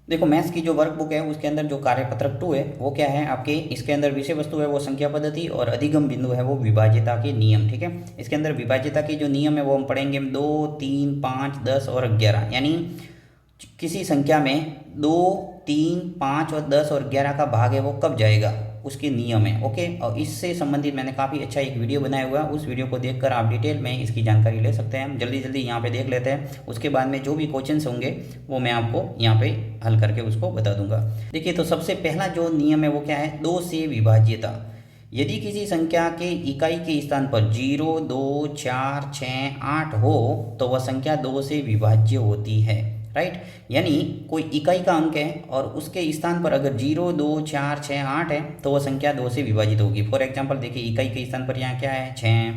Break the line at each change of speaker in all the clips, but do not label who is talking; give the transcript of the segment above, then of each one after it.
देखो मैथ्स की जो वर्कबुक है उसके अंदर जो कार्यपत्रक 2 है वो क्या है आपके, इसके अंदर विषय वस्तु है वो संख्या पद्धति और अधिगम बिंदु है वो विभाज्यता के नियम। ठीक है, इसके अंदर विभाज्यता के जो नियम है वो हम पढ़ेंगे 2, 3, 5, 10 और 11। यानी किसी संख्या में 2, 3, 5 और 10 और 11 का भाग है वो कब जाएगा, उसके नियम है। ओके, और इससे संबंधित मैंने काफ़ी अच्छा एक वीडियो बनाया हुआ है, उस वीडियो को देखकर आप डिटेल में इसकी जानकारी ले सकते हैं। हम जल्दी जल्दी यहाँ पे देख लेते हैं, उसके बाद में जो भी क्वेश्चंस होंगे वो मैं आपको यहाँ पे हल करके उसको बता दूंगा। देखिए, तो सबसे पहला जो नियम है वो क्या है, 2 से विभाज्यता। यदि किसी संख्या के इकाई के स्थान पर 0, 2, 4, 6, 8 हो तो वह संख्या 2 से विभाज्य होती है। राइट, यानी कोई इकाई का अंक है और उसके स्थान पर अगर 0, 2, 4, 6, 8 है तो वह संख्या 2 से विभाजित होगी। फॉर एग्जांपल देखिए, इकाई के स्थान पर यहाँ क्या है, 6,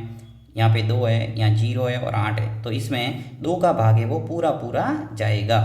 यहाँ पे 2 है, यहाँ 0 है और 8 है, तो इसमें 2 का भाग है वो पूरा पूरा जाएगा।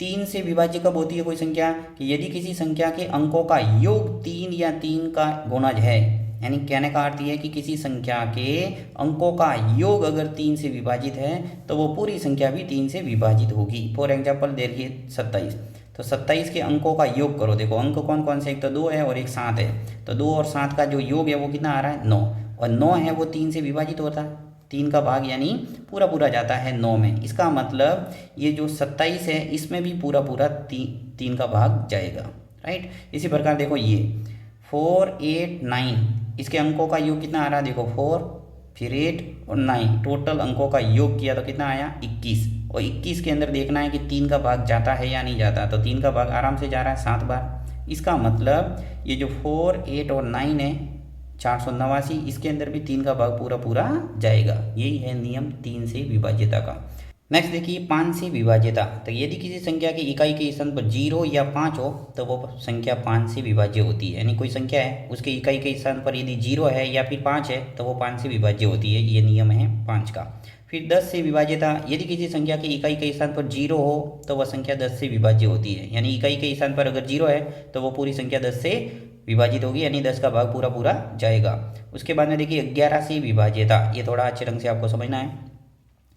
3 से विभाज्य कब होती है कोई संख्या, कि यदि किसी संख्या के अंकों का योग 3 या 3 का गुणज है। यानी कहने का अर्थ यह है कि किसी संख्या के अंकों का योग अगर 3 से विभाजित है तो वो पूरी संख्या भी 3 से विभाजित होगी। फॉर एग्जांपल देखिए 27, तो 27 के अंकों का योग करो। देखो अंक कौन कौन से, एक तो 2 है और एक 7 है, तो 2 और 7 का जो योग है वो कितना आ रहा है, 9, और 9 है वो 3 से विभाजित होता है, 3 का भाग यानी पूरा पूरा जाता है 9 में। इसका मतलब ये जो 27 है इसमें भी पूरा पूरा 3 का भाग जाएगा। राइट, इसी प्रकार देखो ये 4, 8, 9, इसके अंकों का योग कितना आ रहा है, देखो 4 फिर 8 और 9, टोटल अंकों का योग किया तो कितना आया 21, और 21 के अंदर देखना है कि 3 का भाग जाता है या नहीं जाता, तो 3 का भाग आराम से जा रहा है 7 बार। इसका मतलब ये जो 4, 8 और 9 है 489, इसके अंदर भी 3 का भाग पूरा पूरा जाएगा। यही है नियम 3 से विभाज्यता का। नेक्स्ट देखिए 5 से विभाज्यता। तो यदि किसी संख्या की इकाई के स्थान पर 0 या 5 हो तो वो संख्या 5 से विभाज्य होती है। यानी कोई संख्या है उसके इकाई के स्थान पर यदि 0 है या फिर 5 है तो वो 5 से विभाज्य होती है। ये नियम है 5 का। फिर 10 से विभाज्यता। यदि किसी संख्या की इकाई के स्थान पर 0 हो तो वह संख्या 10 से विभाज्य होती है। यानी इकाई के स्थान पर अगर 0 है तो वो पूरी संख्या 10 से विभाजित होगी, यानी 10 का भाग पूरा पूरा जाएगा। उसके बाद में देखिए 11 से विभाज्यता। ये थोड़ा अच्छे ढंग से आपको समझना है।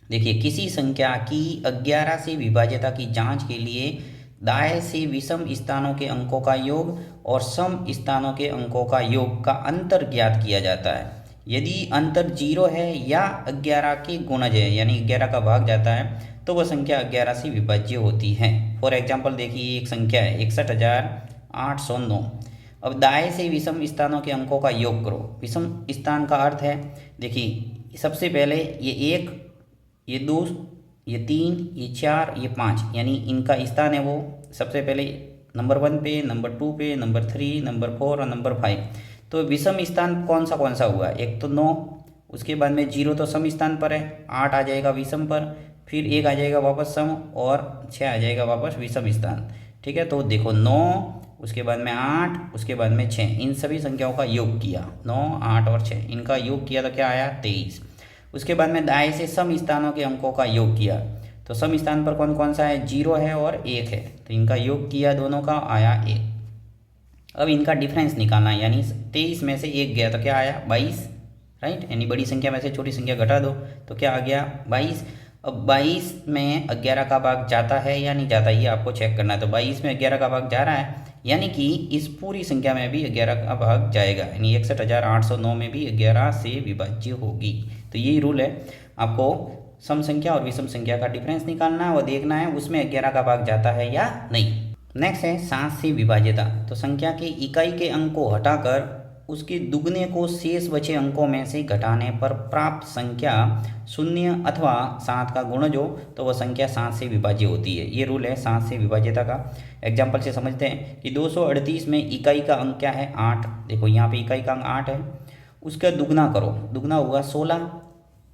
देखिए किसी संख्या की 11 से विभाज्यता की जांच के लिए दाएं से विषम स्थानों के अंकों का योग और सम स्थानों के अंकों का योग का अंतर ज्ञात किया जाता है। यदि अंतर 0 है या 11 के गुणज है यानी 11 का भाग जाता है तो वह संख्या 11 से विभाज्य होती है। फॉर एग्जाम्पल देखिए एक संख्या है 61,809। अब दाएं से विषम स्थानों के अंकों का योग करो। विषम स्थान का अर्थ है, देखिए सबसे पहले ये 1, ये 2, ये 3, ये 4, ये 5, यानी इनका स्थान है वो सबसे पहले नंबर 1 पे, नंबर 2 पे, नंबर 3, नंबर 4 और नंबर 5। तो विषम स्थान कौन सा हुआ, एक तो 9, उसके बाद में 0 तो सम स्थान पर है, 8 आ जाएगा विषम पर, फिर 1 आ जाएगा वापस सम और 6 आ जाएगा वापस विषम स्थान। ठीक है, तो देखो 9, उसके बाद में 8, उसके बाद में 6, इन सभी संख्याओं का योग किया, 9, 8 और 6, इनका योग किया तो क्या आया 23। उसके बाद में दाएं से सम स्थानों के अंकों का योग किया, तो सम स्थान पर कौन कौन सा है, 0 है और 1 है, तो इनका योग किया दोनों का, आया 1। अब इनका डिफरेंस निकालना है, यानी 23 में से 1 गया तो क्या आया 22। राइट, यानी बड़ी संख्या में से छोटी संख्या घटा दो तो क्या आ गया 22। अब 22 में 11 का भाग जाता है या नहीं जाता, ये आपको चेक करना है। तो 22 में 11 का भाग जा रहा है, यानी कि इस पूरी संख्या में भी 11 का भाग जाएगा, यानी 61,809 में भी 11 से विभाज्य होगी। तो यही रूल है, आपको सम संख्या और विषम संख्या का डिफरेंस निकालना है और देखना है उसमें 11 का भाग जाता है या नहीं। नेक्स्ट है 7 से विभाज्यता। तो संख्या के इकाई के अंक को हटाकर उसके दुगने को शेष बचे अंकों में से घटाने पर प्राप्त संख्या 0 अथवा 7 का गुणज हो तो वह संख्या 7 से विभाज्य होती है। ये रूल है 7 से विभाज्यता का। एग्जाम्पल से समझते हैं कि 238 में इकाई का अंक क्या है 8। देखो यहाँ पे इकाई का अंक 8 है, उसका दुगना करो, दुगना होगा 16,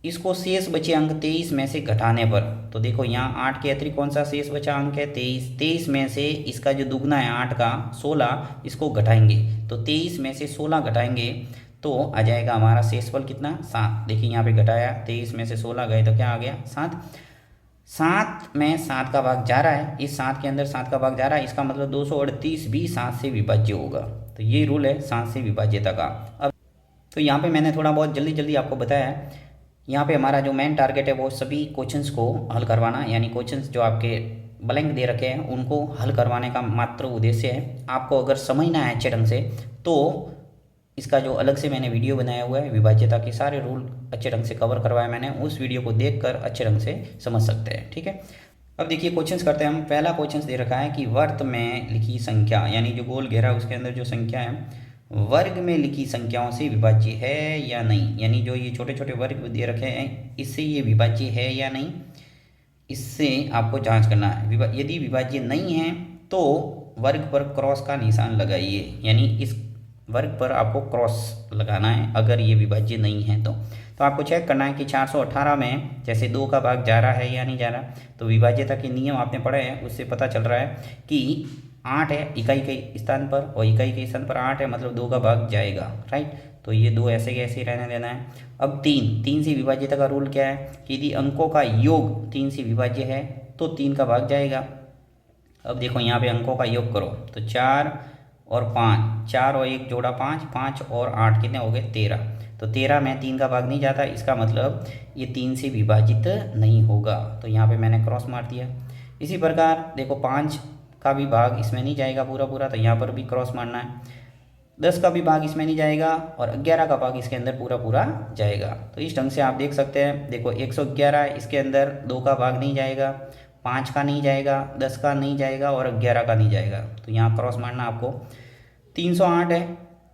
इसको शेष बचे अंक 23 में से घटाने पर, तो देखो यहाँ 8 के अतिरिक्त कौन सा शेष बचा अंक है 23, 23 में से इसका जो दुगना है 8 का 16, इसको घटाएंगे, तो 23 में से 16 घटाएंगे तो आ जाएगा हमारा शेषफल कितना 7। देखिए यहाँ पे घटाया, 23 में से 16 गए तो क्या आ गया 7। 7 में 7 का भाग जा रहा है, इस 7 के अंदर 7 का भाग जा रहा है, इसका मतलब 238 भी 7 से विभाज्य होगा। तो ये रूल है 7 से विभाज्यता का। अब तो यहाँ पे मैंने थोड़ा बहुत जल्दी जल्दी आपको बताया है। यहाँ पे हमारा जो मेन टारगेट है वो सभी क्वेश्चंस को हल करवाना, यानी क्वेश्चंस जो आपके ब्लैंक दे रखे हैं उनको हल करवाने का मात्र उद्देश्य है। आपको अगर समझना है अच्छे ढंग से तो इसका जो अलग से मैंने वीडियो बनाया हुआ है, विभाज्यता के सारे रूल अच्छे ढंग से कवर करवाया मैंने, उस वीडियो को देखकर अच्छे ढंग से समझ सकते हैं। ठीक है, अब देखिए क्वेश्चंस करते हैं हम। पहला क्वेश्चंस दे रखा है कि वर्त में लिखी संख्या, यानी जो गोल घेरा उसके अंदर जो संख्या है वर्ग में लिखी संख्याओं से विभाज्य है या नहीं, यानी जो ये छोटे छोटे वर्ग दे रखे हैं इससे ये विभाज्य है या नहीं, इससे आपको जांच करना है। यदि विभाज्य नहीं है तो वर्ग पर क्रॉस का निशान लगाइए, यानी इस वर्ग पर आपको क्रॉस लगाना है अगर ये विभाज्य नहीं है तो आपको चेक करना है कि 418 में जैसे 2 का भाग जा रहा है या नहीं जा रहा। तो विभाज्यता के नियम आपने पढ़े हैं, उससे पता चल रहा है कि 8 है इकाई के स्थान पर और इकाई के स्थान पर 8 है, मतलब 2 का भाग जाएगा, राइट। तो ये 2 ऐसे के ऐसे रहने देना है। अब 3 से विभाज्यता का रूल क्या है कि यदि अंकों का योग 3 से विभाज्य है तो 3 का भाग जाएगा। अब देखो यहाँ पे अंकों का योग करो तो 4 और 5, 4 और 1 जोड़ा 5, 5 और 8 कितने हो गए 13। तो 13 में 3 का भाग नहीं जाता, इसका मतलब ये 3 से विभाजित नहीं होगा, तो यहाँ पे मैंने क्रॉस मार दिया। इसी प्रकार देखो 5 का भी भाग इसमें नहीं जाएगा पूरा पूरा, तो यहाँ पर भी क्रॉस मारना है। 10 का भी भाग इसमें नहीं जाएगा और 11 का भाग इसके अंदर पूरा पूरा जाएगा। तो इस ढंग से आप देख सकते हैं, देखो 111 इसके अंदर 2 का भाग नहीं जाएगा, 5 का नहीं जाएगा, 10 का नहीं जाएगा और 11 का नहीं जाएगा, तो यहाँ क्रॉस मारना आपको। 308 है,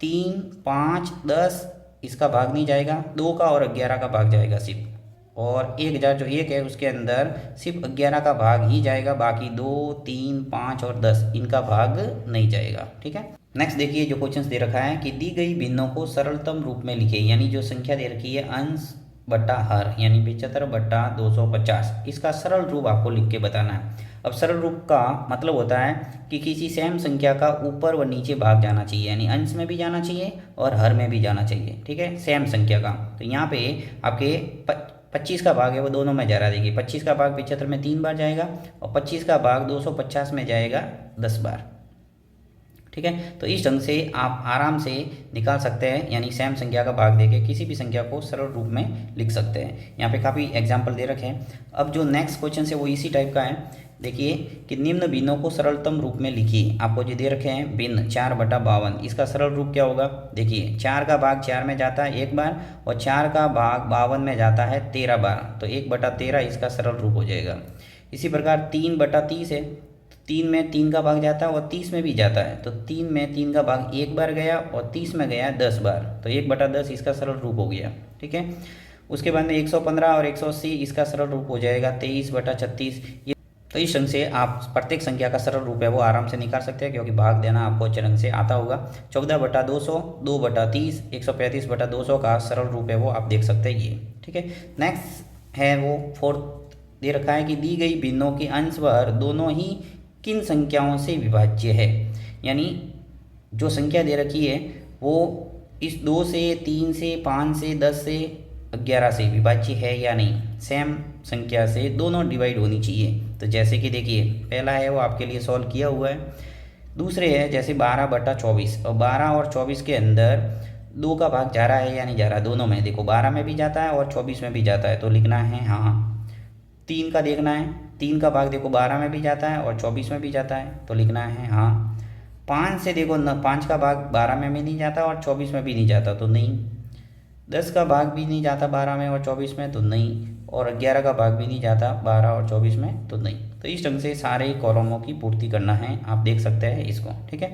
3, 5, 10 इसका भाग नहीं जाएगा, 2 का और 11 का भाग जाएगा सिर्फ, और 1000 जो 1 है उसके अंदर सिर्फ 11 का भाग ही जाएगा, बाकी 2, 3, 5 और 10 इनका भाग नहीं जाएगा। ठीक है, नेक्स्ट देखिए जो क्वेश्चन दे रखा है कि दी गई भिन्नों को सरलतम रूप में लिखे, यानी जो संख्या दे रखी है अंश बट्टा हर, यानी 75/250, इसका सरल रूप आपको लिख के बताना है। अब सरल रूप का मतलब होता है कि किसी सेम संख्या का ऊपर व नीचे भाग जाना चाहिए, यानी अंश में भी जाना चाहिए और हर में भी जाना चाहिए। ठीक है, सेम संख्या का। तो यहाँ पे आपके 25 का भाग है वो दोनों में जा रहा, देखिए 25 का भाग 75 में 3 बार जाएगा और 25 का भाग 250 में जाएगा 10 बार। ठीक है, तो इस ढंग से आप आराम से निकाल सकते हैं, यानी सेम संख्या का भाग देके किसी भी संख्या को सरल रूप में लिख सकते हैं। यहाँ पे काफ़ी एग्जाम्पल दे रखे हैं। अब जो नेक्स्ट क्वेश्चन है वो इसी टाइप का है, देखिए कि निम्न भिन्नों को सरलतम रूप में लिखिए। आपको जो दे रखे हैं भिन्न 4/52, इसका सरल रूप क्या होगा, देखिए 4 का भाग 4 में जाता है 1 बार और 4 का भाग 52 में जाता है 13 बार, तो 1/13 इसका सरल रूप हो जाएगा। इसी प्रकार 3/30 है, 3 में 3 का भाग जाता है और 30 में भी जाता है, तो 3 में 3 का भाग 1 बार गया और 30 में गया 10 बार, तो 1/10 इसका सरल रूप हो गया। ठीक है, उसके बाद में 115 और 180 इसका सरल रूप हो जाएगा 23/36। तो इस ढंग से आप प्रत्येक संख्या का सरल रूप है वो आराम से निकाल सकते हैं, क्योंकि भाग देना आपको अच्छे ढंग से आता होगा। 14/200, 2/30, 135/200 का सरल रूप है वो आप देख सकते हैं ये। ठीक है, नेक्स्ट है वो 4th दे रखा है कि दी गई भिन्नों के अंश व हर दोनों ही किन संख्याओं से विभाज्य है, यानी जो संख्या दे रखी है वो इस 2 से, 3 से, 5 से, 10 से, 11 से विभाज्य है या नहीं, सेम संख्या से दोनों डिवाइड होनी चाहिए। तो जैसे कि देखिए पहला है वो आपके लिए सॉल्व किया हुआ है, दूसरे है जैसे 12/24, और 12 और 24 के अंदर 2 का भाग जा रहा है या नहीं जा रहा, दोनों में देखो 12 में भी जाता है और 24 में भी जाता है, तो लिखना है हाँ। 3 का देखना है, 3 का भाग देखो 12 में भी जाता है और 24 में भी जाता है, तो लिखना है हाँ। 5 से देखो 5 का भाग 12 में भी नहीं जाता और 24 में भी नहीं जाता, तो नहीं। 10 का भाग भी नहीं जाता 12 में और 24 में, तो नहीं। और 11 का भाग भी नहीं जाता 12 और 24 में, तो नहीं। तो इस ढंग से सारे कॉलमों की पूर्ति करना है, आप देख सकते हैं इसको। ठीक है।